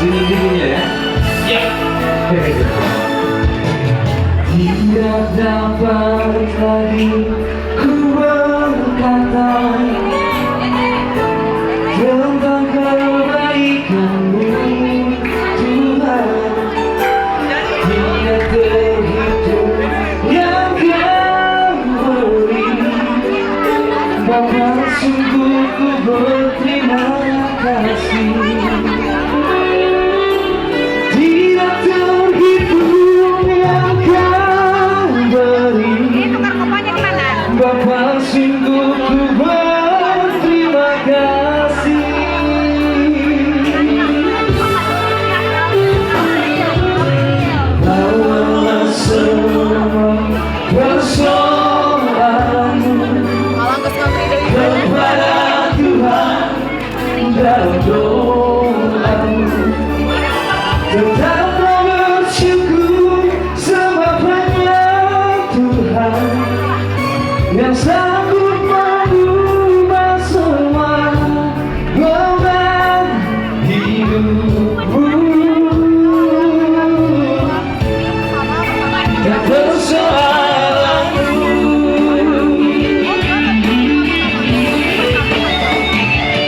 Judul-judulnya ya. Ya. Tidak dapat lagi ku berkata tentang kebaikanmu Tuhan. Tidak terhitung yang kau beri, Bapa, sungguh ku berterima kasih. Tidak terhitung yang kau beri, Bapa, sungguh ku berterima kasih. Bawalah semua persoalanmu kepada Tuhan dalam doamu. Tetaplah bersyukur sebab hanya Tuhan yang sanggup mengubah semua beban hidupmu dan persoalanmu.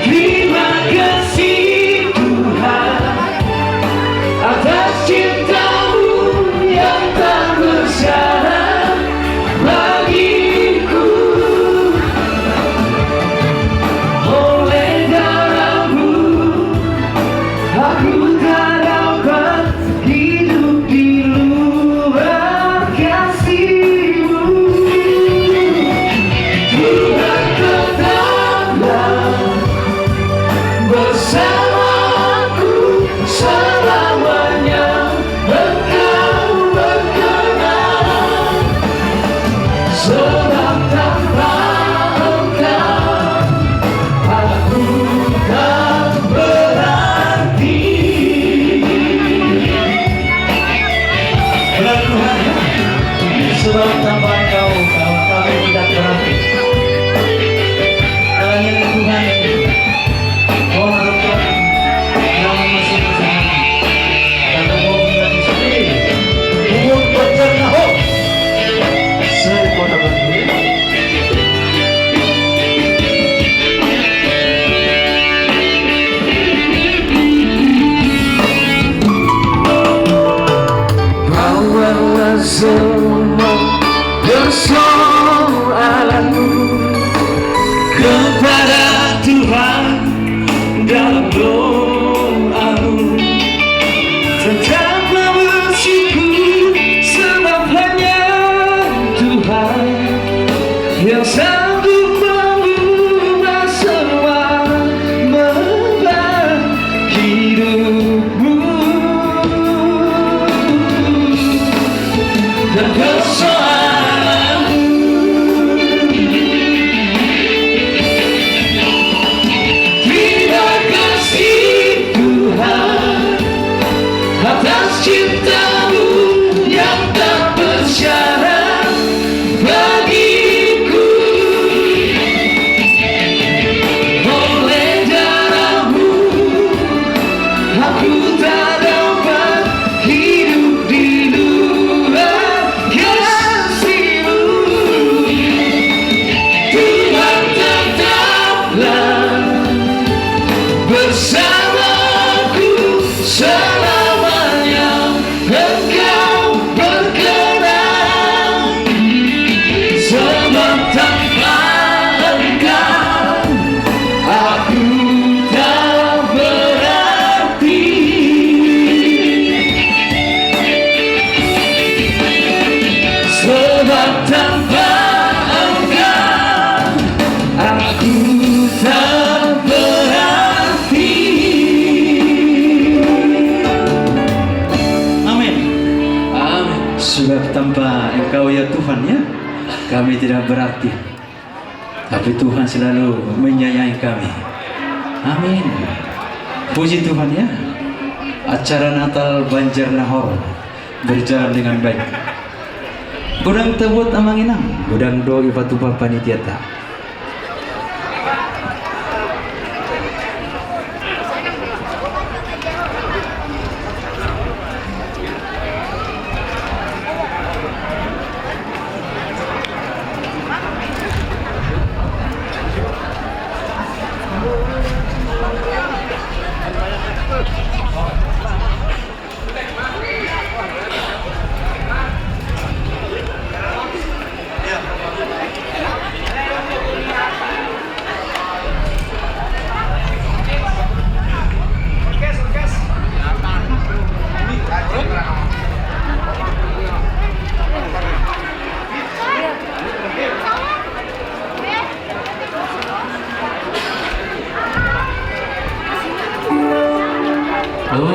Terima kasih Tuhan atas cintamu yang tak bersyarat bagiku. Oleh darahmu aku tak dapat hidup di luar kasih-Mu. Tuhan, tetaplah bersamaku selamanya. Engkau berkenan, sebab tanpa Engkau aku tak berarti. Benar Tuhan ya, sebab tanpa Engkau kami tidak berarti. Hanya Tuhan oh Tuhan yang masih bersama dan mau menjadi sendiri umur bertahun sekota berdiri. Bawalah semua persoalanmu kepada Tuhan dalam doamu. Tetaplah bersyukur sebab hanya Tuhan yang sanggup mengubah semua beban hidupmu dan persoalanmu. Terima kasih Tuhan atas cintamu yang tak bersyarat bagiku. Oleh darahmu aku tak dapat hidup di luar kasih-Mu. Tuhan, tetaplah bersamaku selamanya. Engkau berkenan, sebab tanpa Engkau aku tak berarti. Sebab tanpa Engkau aku tak berarti. Amin. Amin. Sebab tanpa Engkau ya Tuhan ya, kami tidak berarti. Tapi Tuhan selalu menyayangi kami. Amin. Puji Tuhan ya. Acara Natal Banjarnahor berjalan dengan baik. Gudang tebut amanginang, gudang do ipatupa panitiata.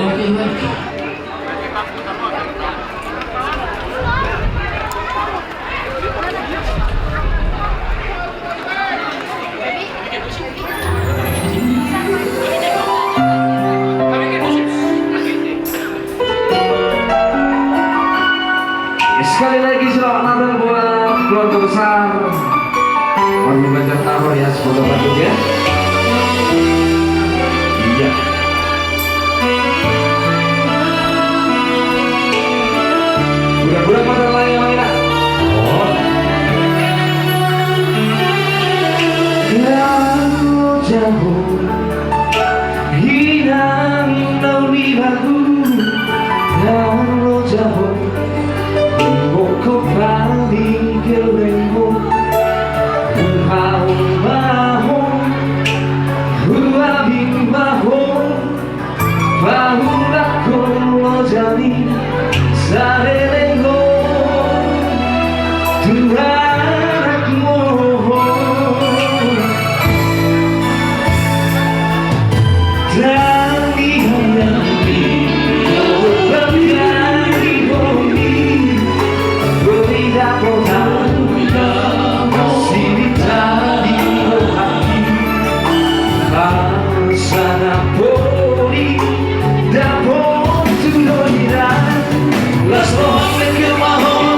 Oke, baik. Sekali lagi selamat Natal buat keluarga besar Warga Banjar Tawar ya, semoga bagus ya. Iya. Budak-budak pada lain mainan. Oh. Yang jauh hilang dari bahu, yang jauh kembali ke lembu, mahu huabing mahu bahula kulo jadi sarelengo Tuhan mohon dan dihadapi berani bumi berbeda kota masih ditadi hati sana poli dapur tuloiran las rohe que mahon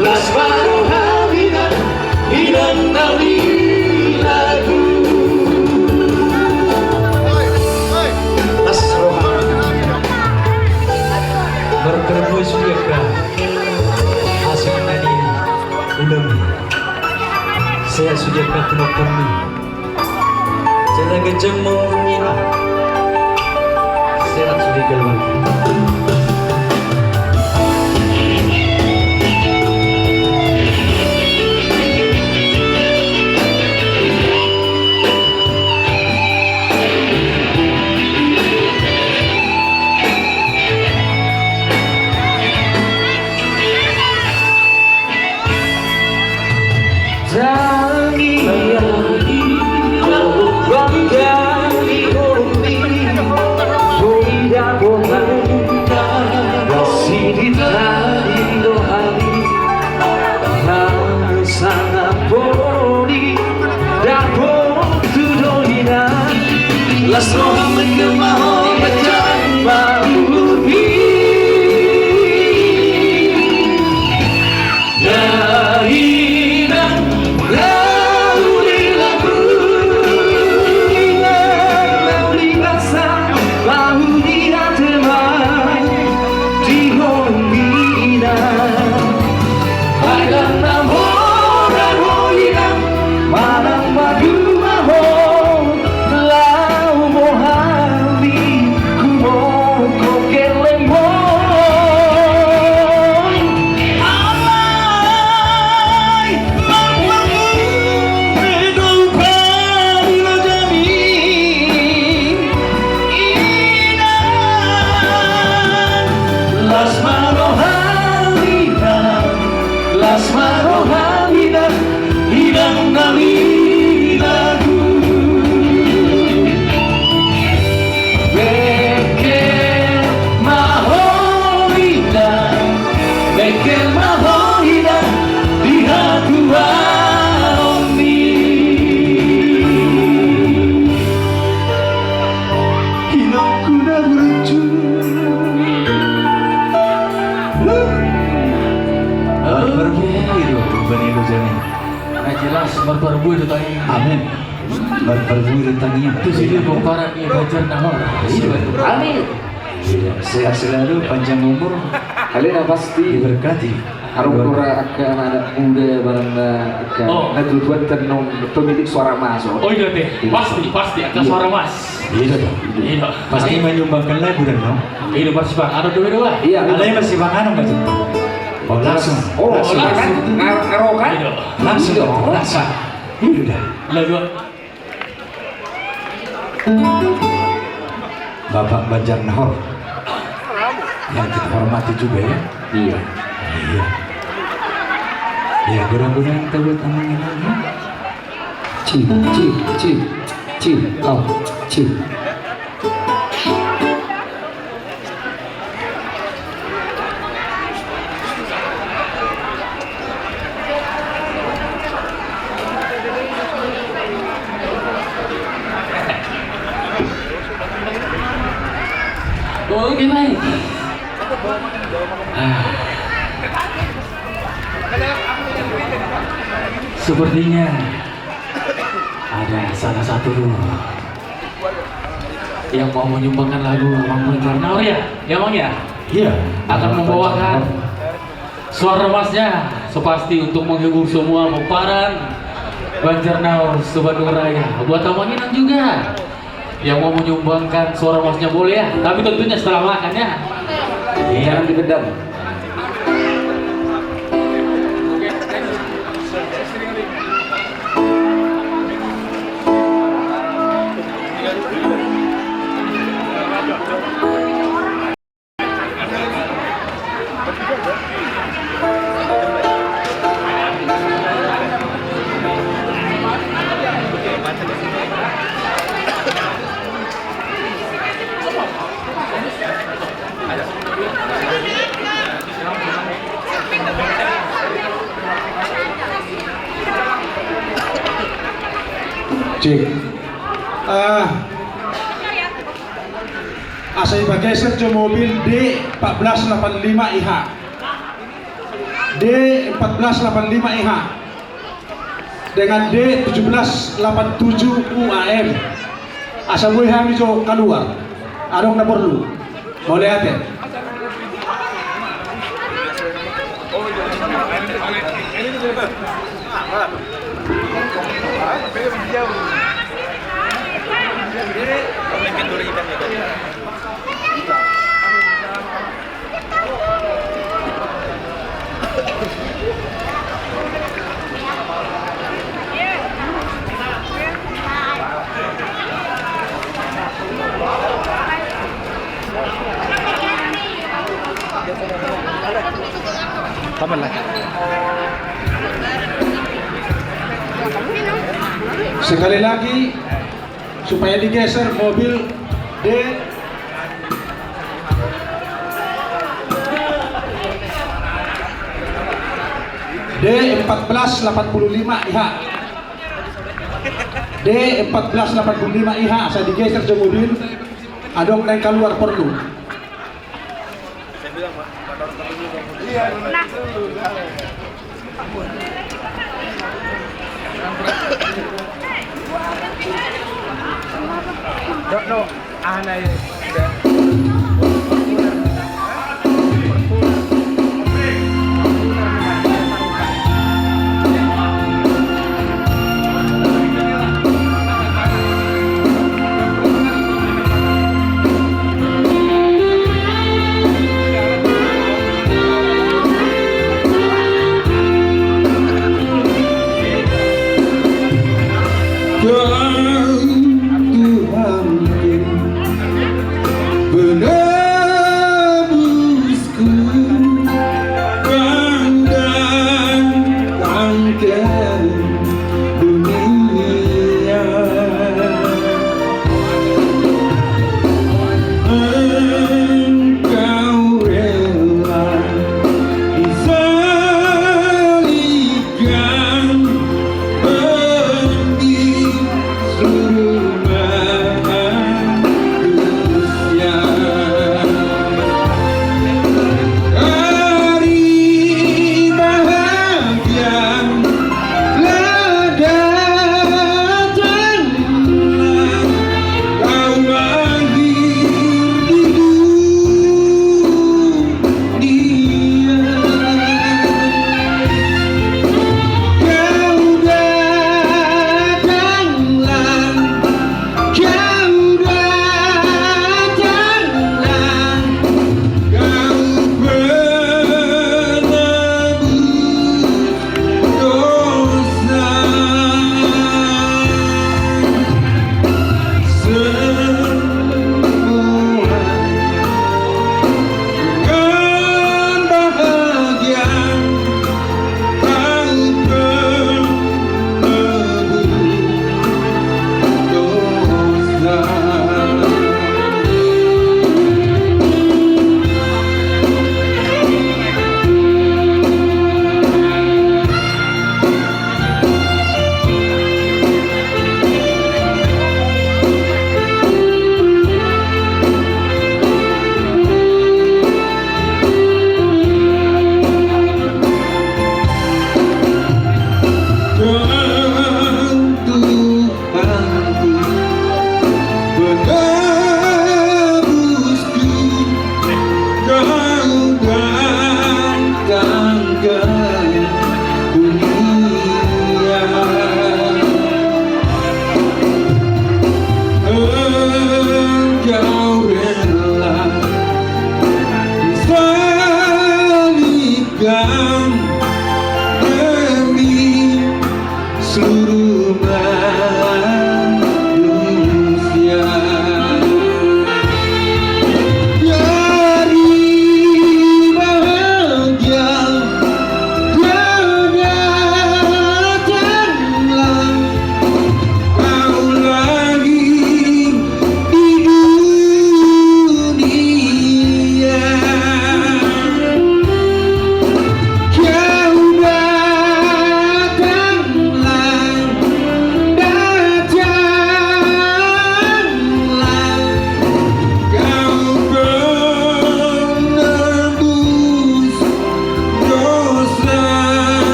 Las Barohaminan Inang Nawi lagu Las Rohaminan bertemu sudah asik nani ulum saya sudah ketemu kami saya gejeng mengira saya sudah keluar. Las rojas que mahon bejan bahubi Dahinan lauli lagu lauli basah lauli teman di hongina Ayam namoran hoinam manang madu mahon Mohami berbuih tangnya. Itu sini bongkaran di Banjar Nahor. Amin. Sehat selalu, panjang umur, Kalian pasti diberkati. Arungkura akan anak muda barangnya akan Oh. tujuan tenung pemilik suara masuk. Oh iya teh, pasti akan suara mas. Iya dong. Iya. Pasti menyumbangkan lagu dan no. Iya pasti bang, ada dua. Iya. Ada yang masih bang anu nggak tuh? Oh langsung. Oh, langsung. kan? Ngarokan? Iya. Langsung. Iya. Langsung. Iya udah. Lagu. Bapak Banjar Nahor yang kita hormati juga ya. Iya. Iya. Ya mudah-mudahan kita buat amangan ya. Ci. Oke baik. Sepertinya ada salah satu yang mau menyumbangkan lagu Bang Banjar Nahor ya, Bang ya, Iya. akan membawakan suara masnya sepasti untuk menghibur semua bongkaran Banjar Nahor Subandung Raya. Buat tamanginan juga yang mau menyumbangkan suara masnya boleh ya, tapi tentunya setelah makan ya. Jangan dipendam. Cik. Saya bergeser ke mobil D1485 IH. D1485 IH dengan D1787 UAM. Asa gue kami jo keluar. Adong na perlu. Boleh hati. Sekali lagi supaya digeser mobil D1485 IH. D1485 IH saya digeser ke mobil. Adong naik keluar perlu. No, anay.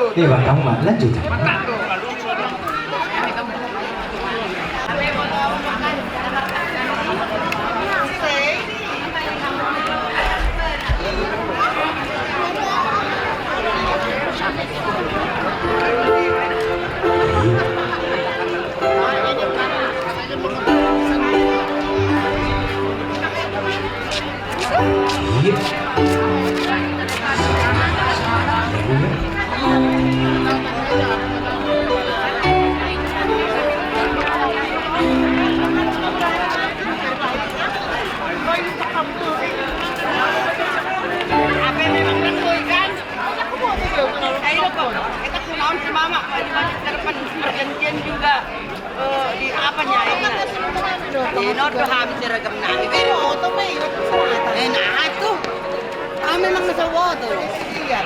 Ini bang kamu mah lanjut. Pergantian juga di apanya ini di Nodo habis seragam nani pero auto may nah itu memang nasa water iya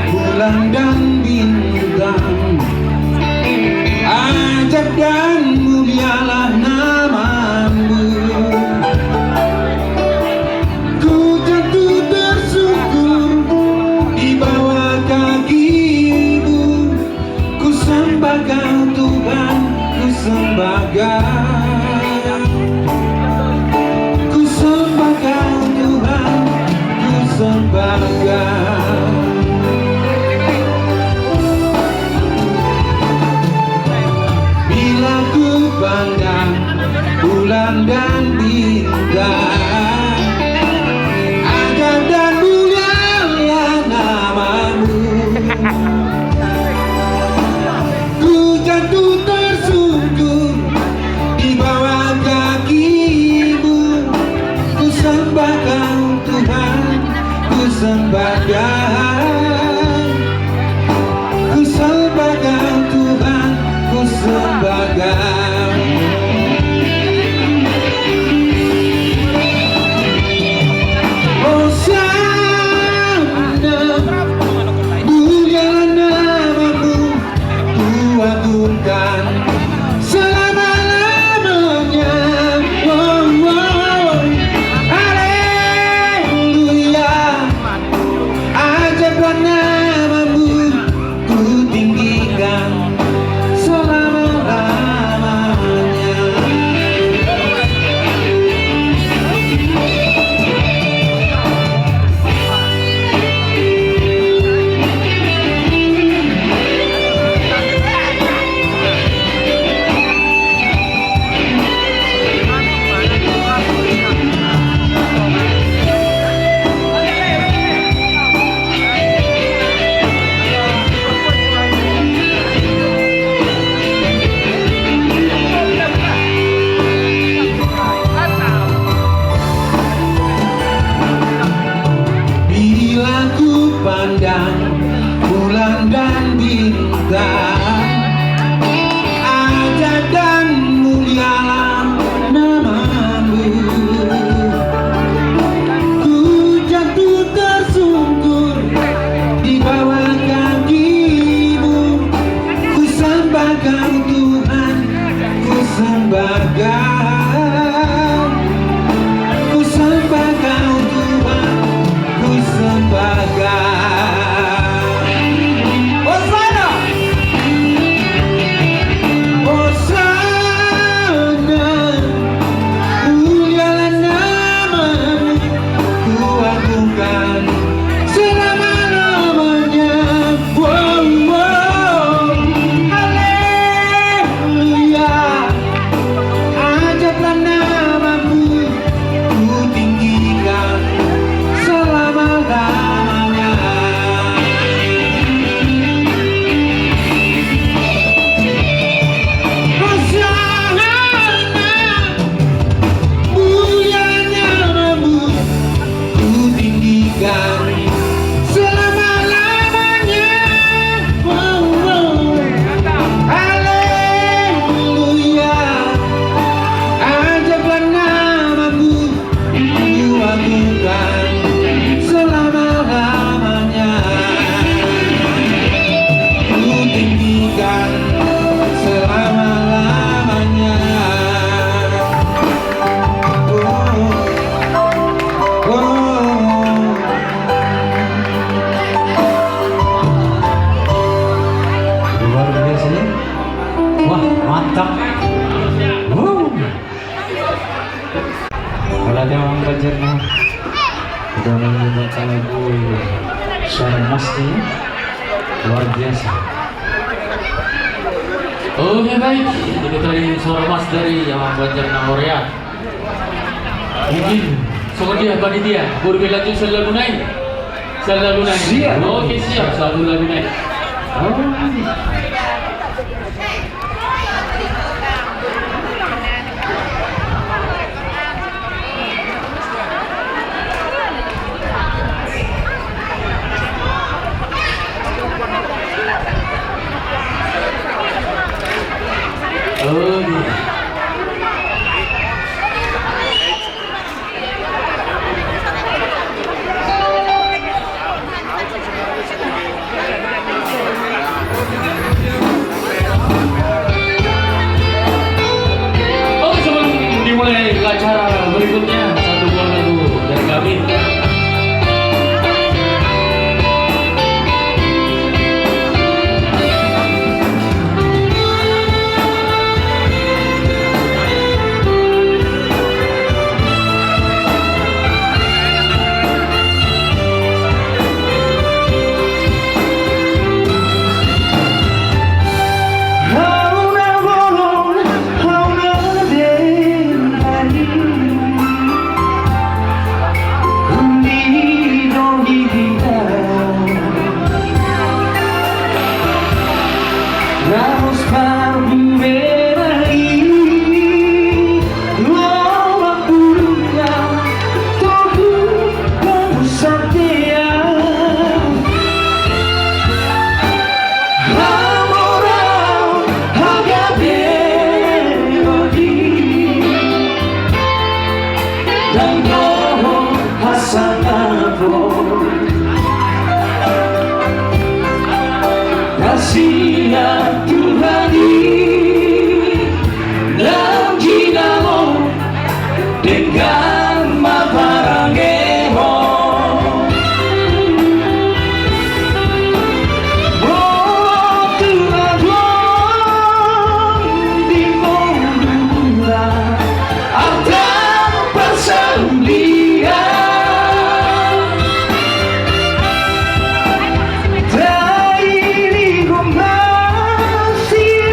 bulan dan bintang, ajab dan mulialah namamu. Ku jatuh tersungkur di bawah kakimu. Ku sembah Kau Tuhan, ku sembah Kau. Ku sembah Kau Tuhan, ku sembah Kau. Pandang bulan dan bintang, ajab dan mulialah namamu. Ku jatuh tersungkur di bawah kakimu. Ku sembah Kau Tuhan, ku sembah Kau. Ku sembah Kau Tuhan, ku sembah Kau. Selama-lamanya, wow, wow. Haleluya, berarti memang Banjarnegara udah menyumbangkan lagu suara emasnya ya. Luar biasa. Oke baik, itu tadi suara emas dari Yamang Banjarnegara ya. Mungkin dia panitia, boleh lanjut selalu naik. Selalu naik. Siap. Oke siap, selalu lagu naik. Oh, oke, sebelum dimulai acara berikutnya, satu buah lagu dari kami. Vamos para viver aí, nova pura, todo mundo sabia. A moral, a cabelo dan a sanapor. Kasihnya Tuhan dalam jinamu dengan maparangeho. Oh Tuhan di mula akan persembunyian. Masih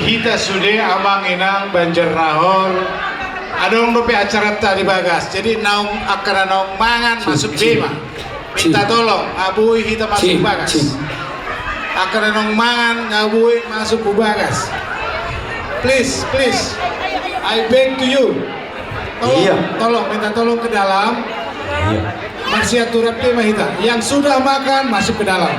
hita sude amang inang Banjarnahor adong dope acara tadi bagas jadi naung akan naung mangan masuk bema minta tolong abui hita masuk bagas akan naung mangan ngabui masuk bagas please I beg to you tolong minta tolong ke dalam masih aturan bema hita yang sudah makan masuk ke dalam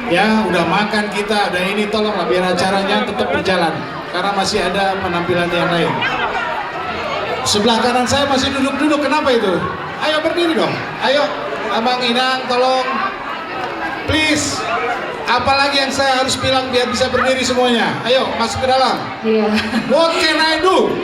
ya udah makan kita ada ini tolonglah biar acaranya tetap berjalan karena masih ada penampilan yang lain. Sebelah kanan saya masih duduk-duduk, kenapa itu? Ayo berdiri dong, ayo Abang Inang tolong please, apalagi yang saya harus bilang biar bisa berdiri semuanya, ayo masuk ke dalam. Iya. What can I do?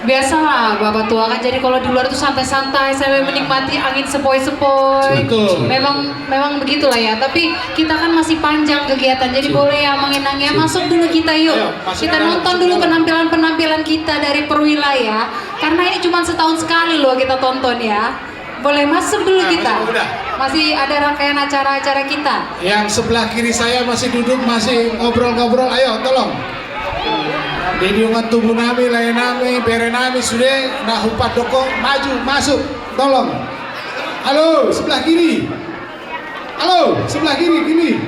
Biasalah Bapak tua kan, jadi kalau di luar tuh santai-santai sambil menikmati angin sepoi-sepoi. Betul. Memang begitulah ya, tapi kita kan masih panjang kegiatan, jadi boleh ya Manginang ya, masuk dulu kita yuk. Ayo, masuk Kita dalam, nonton masuk dulu dalam. penampilan-penampilan kita dari perwilayah, karena ini cuma setahun sekali loh kita tonton ya. Boleh masuk dulu Nah, kita. udah. Masih ada rangkaian acara-acara kita. Yang sebelah kiri saya masih duduk, masih ngobrol-ngobrol, ayo tolong. Didiungan tubuh nami, lain nami, bere nami, sudah, nah hupat doko, maju, masuk, tolong. Halo, sebelah kiri. Halo, sebelah kiri, gini.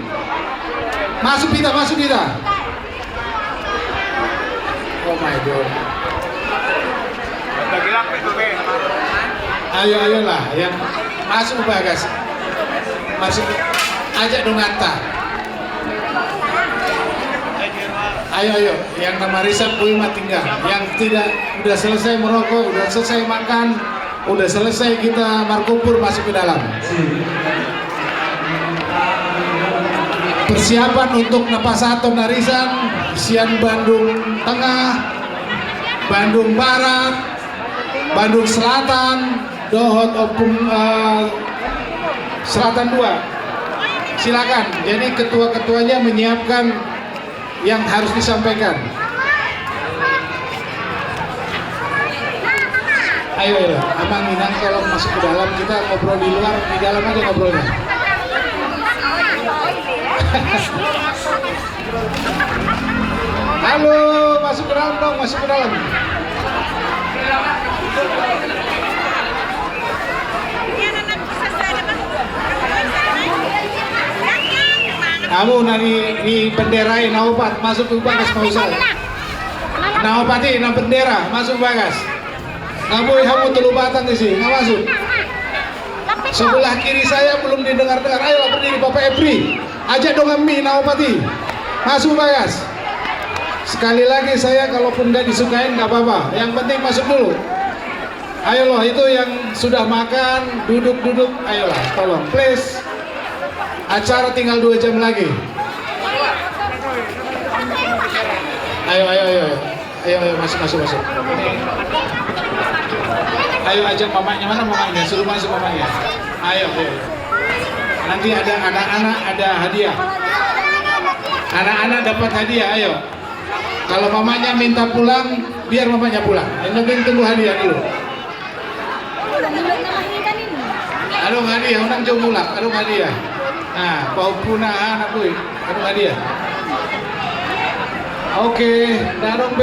Masuk kita. Oh my God. Ayolah, yang masuk bagas. Masuk, ajak dong Anta. Ayo, yang nama Rizal Puima tinggal, yang tidak udah selesai merokok, udah selesai makan, udah selesai kita markupur masuk ke dalam. Persiapan untuk Napasato Narisan, Sian Bandung Tengah, Bandung Barat, Bandung Selatan, Dohot Opung Selatan 2. Silakan. Jadi ketua-ketuanya menyiapkan yang harus disampaikan. Ayo, Abang Minang kalau masuk ke dalam, kita ngobrol di luar, di dalam aja ngobrolnya. Halo, masuk ke dalam dong, masuk ke dalam. Kamu nani benderain Naupat masuk ke bagas mau saya. Naupati na bendera masuk bagas. Ngaboy kamu telu batang di sini, nggak masuk. Sebelah kiri saya belum didengar-dengar. Ayo berdiri Bapak Epri. Ajak dong kami Naupati. Masuk bagas. Sekali lagi saya kalaupun nggak disukain nggak apa-apa. Yang penting masuk dulu. Ayo loh, itu yang sudah makan duduk-duduk. Ayolah, tolong please. Acara tinggal 2 jam lagi. Ayo, masuk. Ayo ajak mamanya, mana mamanya? Suruh masuk mamanya. Ayo. Nanti ada anak-anak, ada hadiah. Anak-anak dapat hadiah, ayo. Kalau mamanya minta pulang, biar mamanya pulang. Yang penting tunggu hadiah dulu. Aduh hadiah, orang jauh pulang, aduh hadiah. Nah, bau punah anak gue, aduh hadiah. Oke, darong B.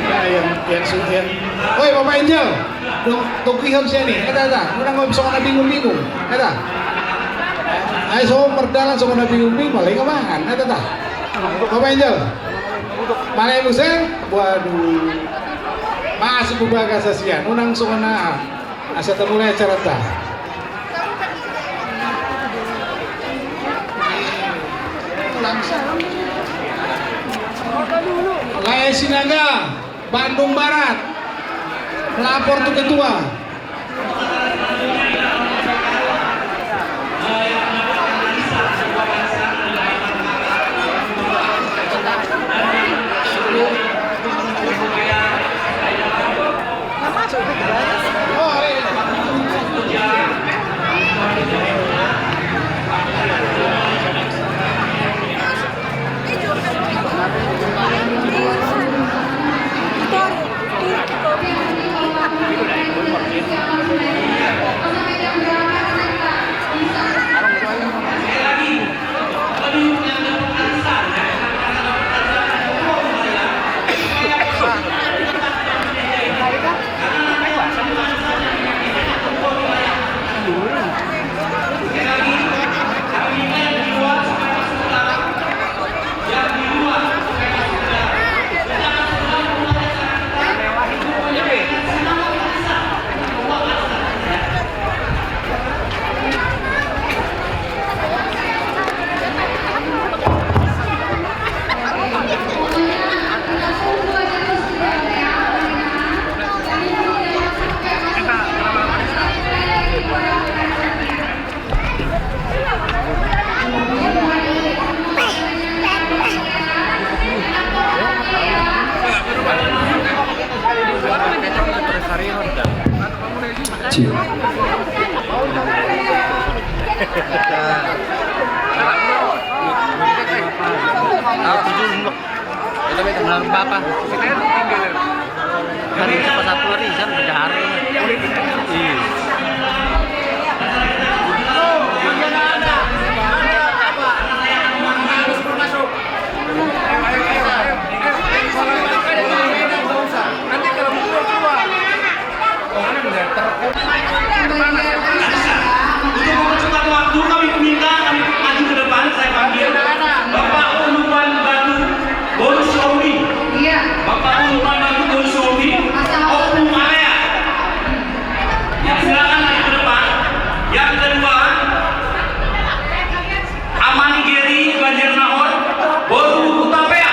Nah, yang sudah. Oi, Bapak Angel, tukihan sih nih, ada. Orang nggak bisa kena bingung-bingung, ada. Ayo semua perdalan semua kena bingung-bingung, malah nggak makan, ada. Bapak Angel, malah ibu saya, waduh, masuk ke bagas asian, unang semua asa temulai acara tak. Laya Sinaga, Bandung Barat, melapor tuh ketua. Hari cepat satu hari, kan beda hari. Nanti kalau mau keluar. Untuk mempercepat waktu kami minta kami maju ke depan, saya panggil Bapak Uluman Batu Bonu Suami. Iya. Bapak Uluman Batu Bonu Suami. Opung Area. Ya silakan maju ke depan. Yang kedua Amani Geri Banjarnahor Boru Utapea.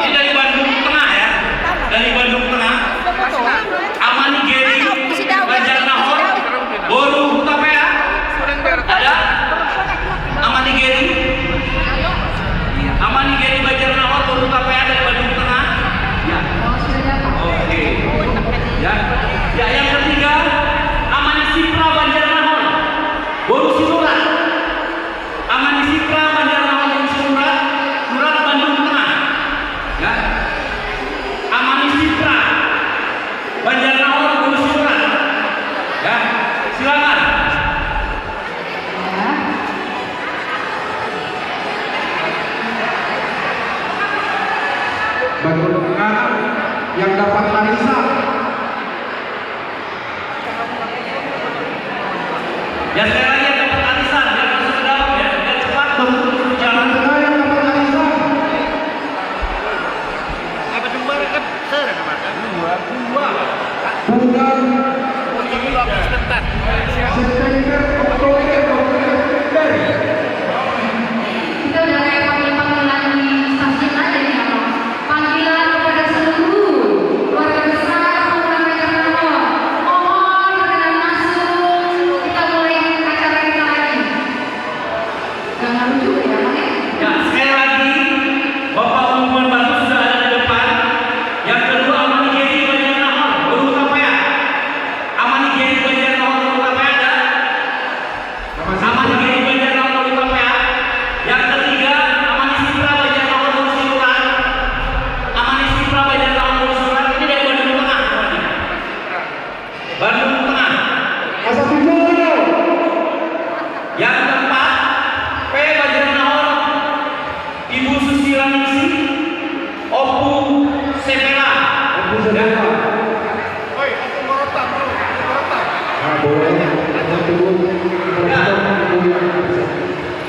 Ini dari Bandung Tengah ya. Dari Bandung Tengah. Amani Geri Banjarnahor Boru Utapea. Ada Amani Geri Banjarnahor Boru Utapea dari Bandung Tengah. Ya. Oke. Ya. Ya, yang ketiga Amani Sipra Banjarnahor Boru Sinurat. Amani Sipra Banjarnahor Boru Sinurat, Surat Bandung Tengah. Ya. Amani Sipra Banjarnahor Boru Sinurat. Ya. Silakan. Bandung Tengah yang dapat arisan. Ya sekali lagi yang dapat arisan, biar masuk ke dalam ya, biar cepat berjalan. Bandung Tengah yang dapat arisan. Apa jumlah kan? Dua. Bulan Ini waktu sebentar. September, Oktober, November. Kita udah kayak panggilan di stasiun aja nih ya, Bang. Panggilan kepada seluruh keluarga besar Kelurahan Banjarnahor. Mohon berkenan masuk. Kita mulai acara kita lagi. Jangan lucu ya, Bang. Ya, sekali lagi Bapak Uluman Batu sudah ada di depan. Yang kedua Amani Geri Banjarnahor Boru Utapea. Amani Geri Banjarnahor Boru Utapea ada. Amani Geri Banjarnahor Boru Utapea. Yang ketiga Amani Sipra Banjarnahor Boru Sinurat. Amani Sipra Banjarnahor Boru Sinurat ini dari Bandung Tengah semuanya. Bandung Tengah. Asal Timur. Yang keempat P Banjarnahor Ibu Susilaningsi Opung Sepela.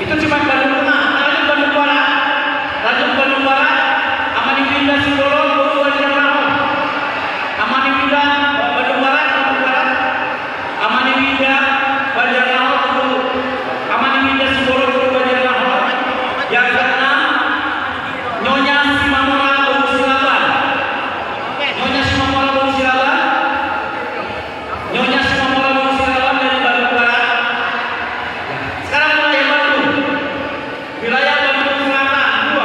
Itu cuma Bandung Tengah. Lanjut Bandung Barat. Amani Winda Sindoro Boru Banjarnahor. Amani Winda Bandung Barat. Amani Winda Banjarnahor Boru. Amani Winda Sindoro Boru Banjarnahor. Yang keenam Nyonya Simamora Boru Silaban. Nyonya Simamora Boru Silaban. Nyonya Simamora Boru Silaban dari Bandung Barat. Sekarang wilayah Bandung. Wilayah Bandung Selatan 2.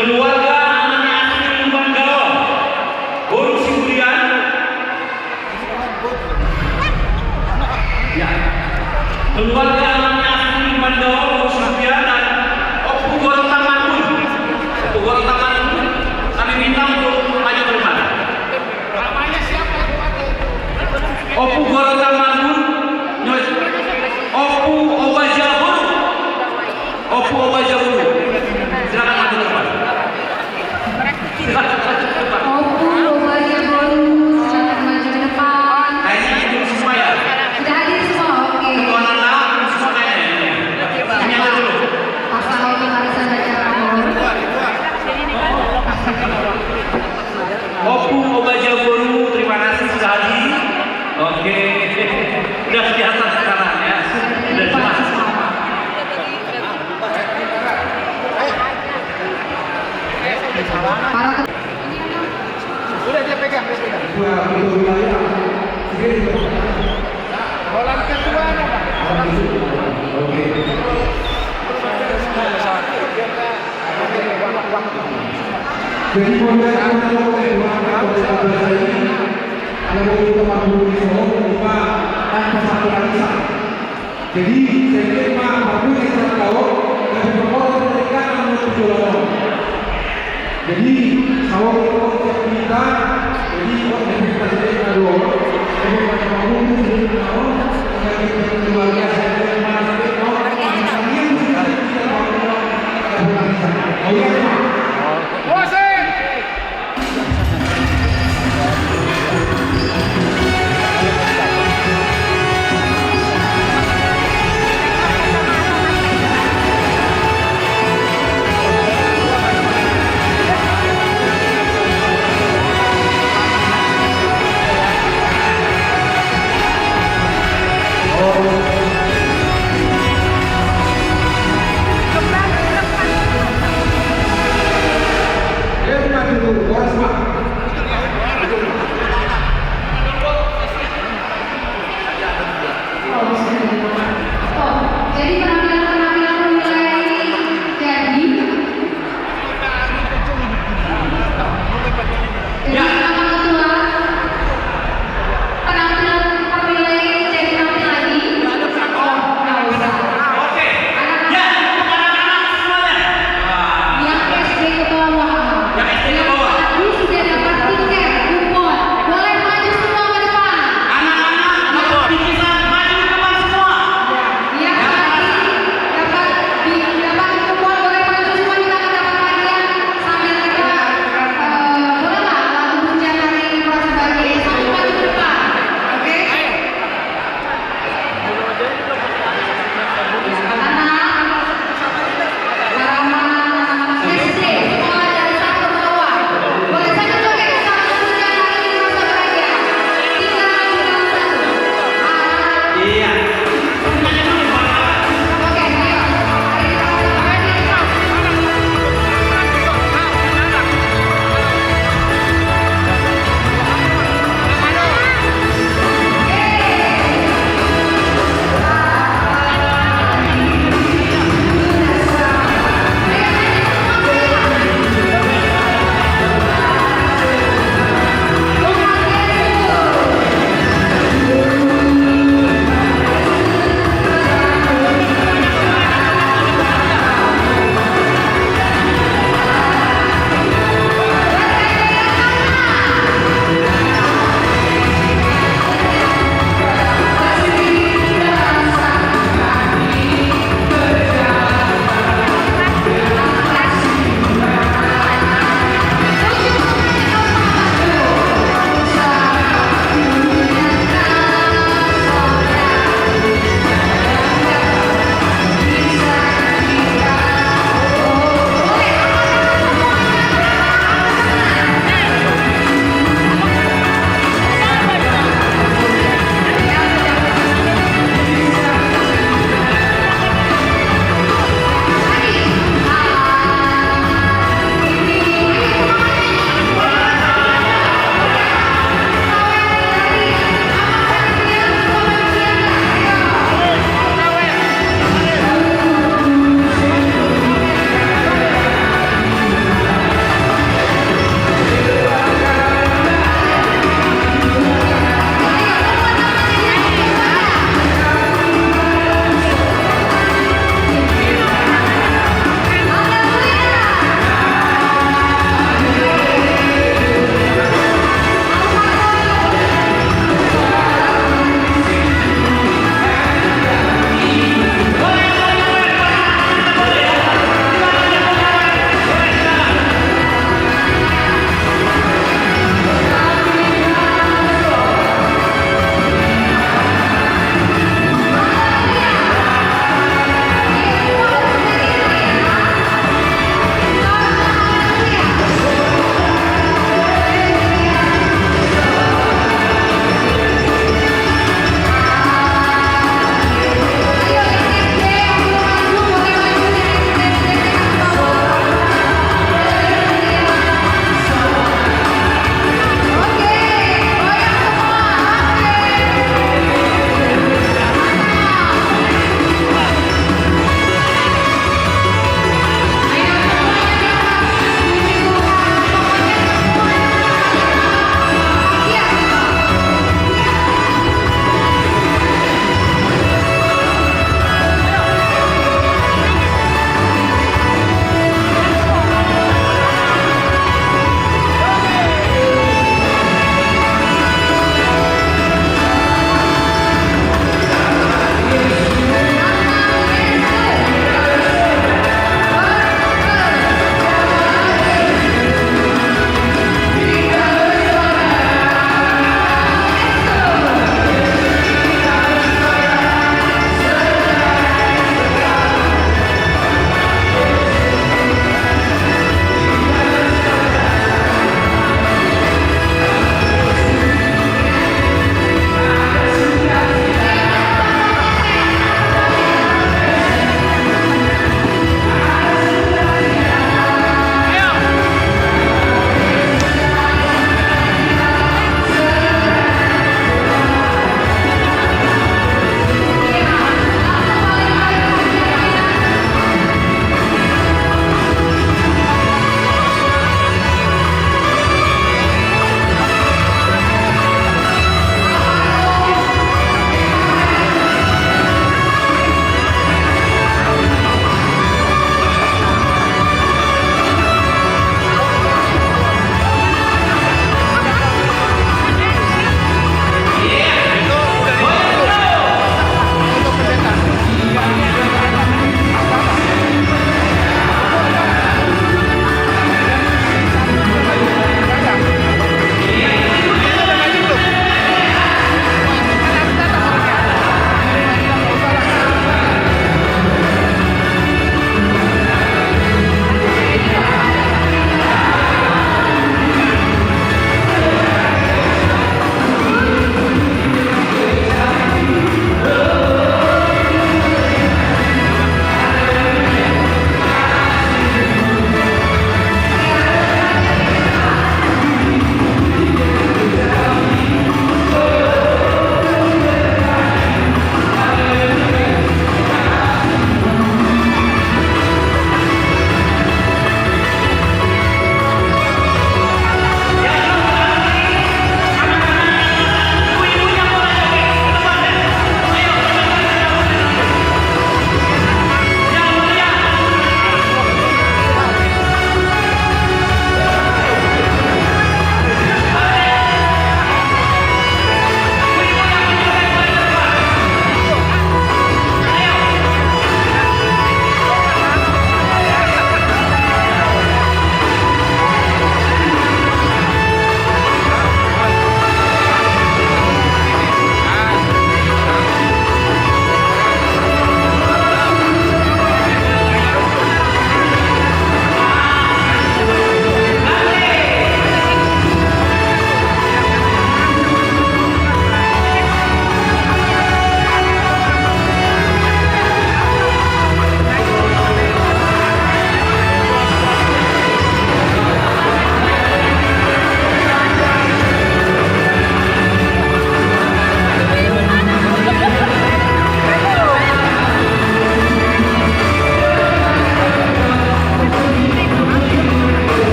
Keluarga Amani Asri Lumban Gaul Boru Sibulian. Ya. Keluarga Amani Asri Lumban Gaul Boru Sibulian dan Opu Gorontalo. Kami minta untuk maju ke depan. Opu Gorontalo, Opu Obajaburu. Silakan maju ke depan. Opu Obaya Boru, silakan maju ke depan. Kayaknya itu semua ya. Sudah hadir semua, oke. Ketua Nala semua kayaknya. Ini aja dulu. Pasal untuk arisan Banjarnahor. Opu Obajaburu, terima kasih sudah hadir. Oke. Udah di atas sekarang ya. Udah jelas. Para Udah dia pegang. Dua wilayah. Roland kedua ada, Pak. Oke. Jadi boleh ada yang Jadi saya terima aku yang saya tahu dan berpikir mereka menurut tujuan. Jadi sawah itu kita jadi dari presiden kedua dari macam umum dari tahu dari keluarga saya mana sampai tahu kalian sudah tidak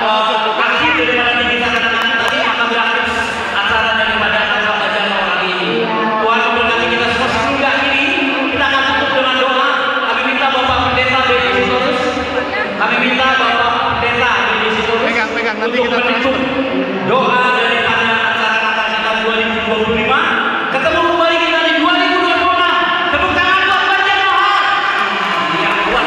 akhir daripada dibicarakan tadi, maka berakhir acara daripada acara bacaan orang ini. Tuhan memberkati kita semua. Sehingga ini kita akan tutup dengan doa. Kami minta Bapak Pendeta Benedictus, kami minta Bapak Pendeta Benedictus untuk menutup doa daripada acara Natal kita 2025. Ketemu kembali kita di 2026. Tepuk tangan buat Banjar Nahor. Iya, kuat.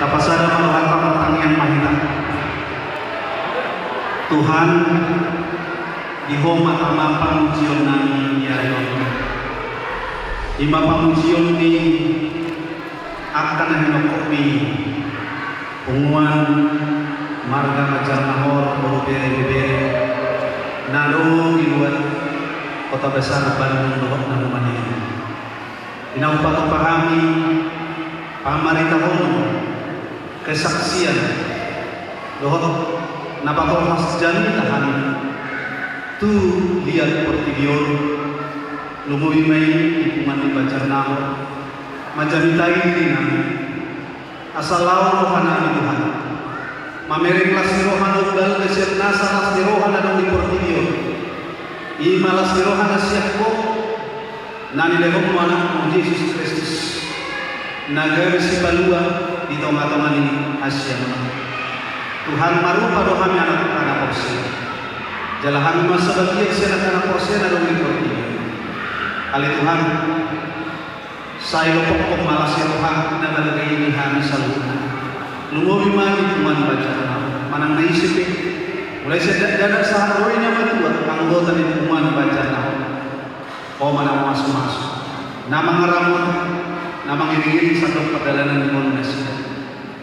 Tapasada maluhatang yang mahina. Tuhan ihoma tamang pamujion nami ya Allah. Ima pamujion ni akan hinokopi punguan marga Banjar Nahor baru bere-bere nalung iluat kota besar Bandung dohok namuman ini. Inaupat pahami pamarintah kesaksian dohok napakol khas jani tahan tu lihat pertidion lumui mai ikungan di Banjar Nahor majamitai diri nami asal lawan rohana Tuhan mamereng las rohana dal kesir nasa las rohana dong di pertidion imalas rohana siapko nani lehok mana Yesus Kristus naga besi balua di tengah-tengah ini Asia Tuhan marupa dohami anak-anak porsi jalahan masa bagian si anak-anak porsi ada dong di pertidion kali Tuhan saya lopok malas ya Tuhan na balagay ini kami sa luna lumuwi mani tuman Banjar Nahor manang naisip mulai sa dadak sa haroy niya matuwa anggota ni tuman Banjar Nahor o manang masuk-masuk na mga ramon na mangiringin sa itong padalanan ni Mon na siya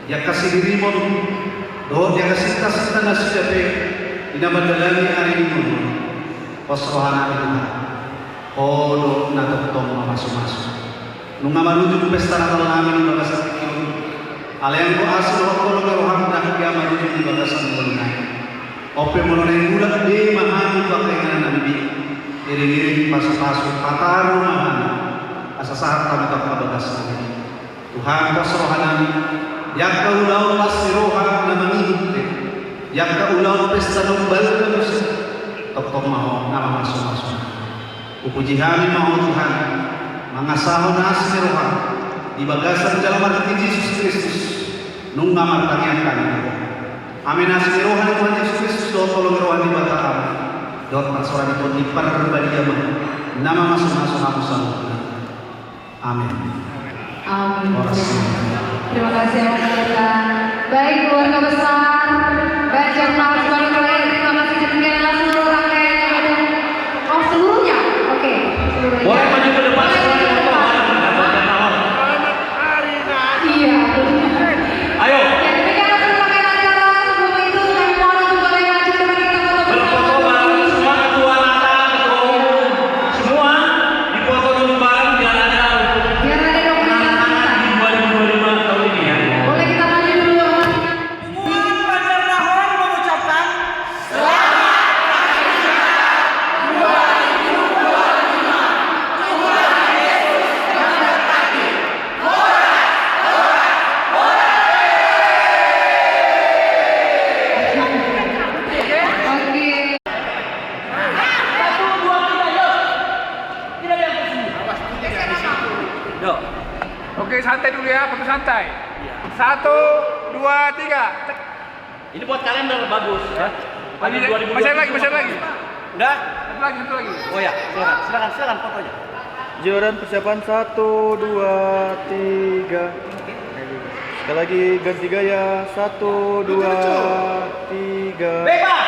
ya kasi dirimon doon ya kasi kasita na siya inamadala ni ari ni Mon posrohan na Tuhan o doon natutong masuk-masuk nung manuju pesta Natal namin di bagasan itu, alayan ko asal waktu lo roham dah kia manuju di bagasan mulai. Ope mulai bulan di mahami pakai dengan nabi, iring-iring pasu-pasu patar rumahan, asasar kami tak bagasan ini. Tuhan kasrohan yang kau ulau pasti rohan nama ini, yang kau ulau pesta nombal manusia, tok mau nama masuk-masuk. Upuji kami mau Tuhan. Mangasahon na si Rohan di bagasan dalam hati Yesus Kristus nung ngamartangyan kami amin na si Rohan Tuhan Yesus Kristus do tolong Rohan di Bataan dot persoalan itu di perbadiaman nama masuk-masuk aku sanggup amin Amin. Terima kasih yang mulia. Baik keluarga besar Banjar Nahor sebagai kalian terima kasih dengan seluruh rangkaian seluruhnya. Oke, seluruhnya. Boleh maju ke depan. Iya. Ayo. Ya, demikian hasil rangkaian acara. Sebelum itu kami mohon untuk boleh maju ke depan kita foto bersama. Berfoto bareng semua ketua Natal, ketua umum, semua dipoto dulu bareng biar ada dokumentasi di 2025 tahun ini ya. Boleh kita maju dulu. Banjar Nahor mengucapkan Oke, santai dulu ya, foto santai. 1, 2, 3. Ini buat kalian udah bagus ya. Masih lagi. Udah? Satu lagi. Oh ya, silakan fotonya. Joran persiapan 1, 2, 3. Sekali lagi ganti gaya 1, 2, 3. Bebas.